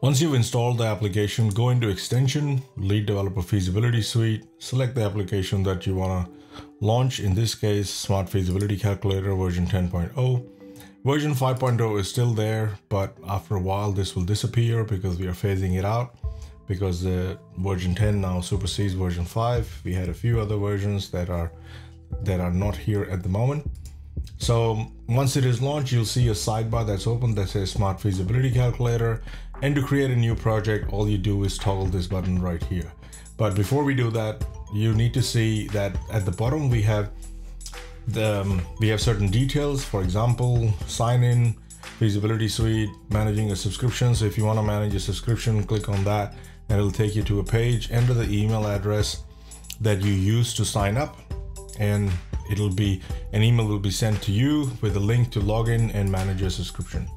Once you've installed the application, go into Extension, Lead Developer Feasibility Suite, select the application that you want to launch, in this case, Smart Feasibility Calculator version 10.0. Version 5.0 is still there, but after a while this will disappear because we are phasing it out, because the version 10 now supersedes version 5. We had a few other versions that are not here at the moment. So once it is launched, you'll see a sidebar that's open that says Smart Feasibility Calculator. And to create a new project, all you do is toggle this button right here. But before we do that, you need to see that at the bottom we have certain details. For example, sign in, feasibility suite, managing a subscription. So if you want to manage a subscription, click on that and it'll take you to a page. Enter the email address that you use to sign up, and an email will be sent to you with a link to log in and manage your subscription.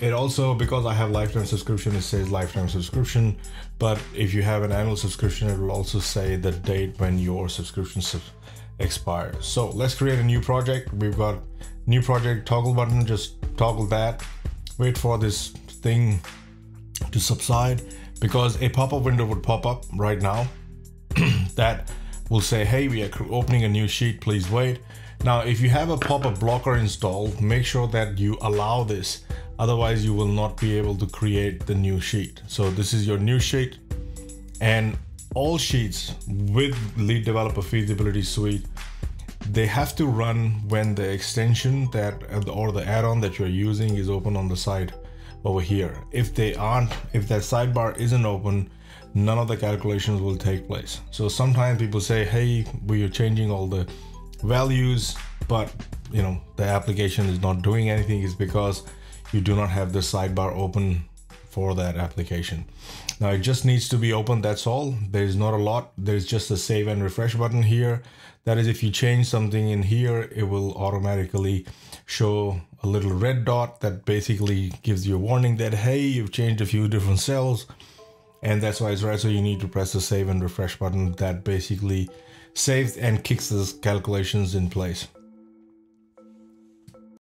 It also, because I have lifetime subscription, it says lifetime subscription, but if you have an annual subscription, it will also say the date when your subscription expires. So let's create a new project. We've got new project toggle button, just toggle that, wait for this thing to subside, because a pop-up window would pop up right now that will say, hey, we are opening a new sheet, please wait. Now, if you have a pop-up blocker installed, make sure that you allow this. Otherwise, you will not be able to create the new sheet. So this is your new sheet, and all sheets with Lead Developer Feasibility Suite, they have to run when the extension or the add-on that you're using is open on the side over here. If that sidebar isn't open, none of the calculations will take place. So sometimes people say, hey, we are changing all the values, but the application is not doing anything. Is because you do not have the sidebar open for that application. Now it just needs to be open, that's all. There's not a lot. There's just a save and refresh button here. That is, if you change something in here, it will automatically show a little red dot that basically gives you a warning that, hey, you've changed a few different cells, and that's why it's red. So you need to press the save and refresh button that basically saves and kicks the calculations in place.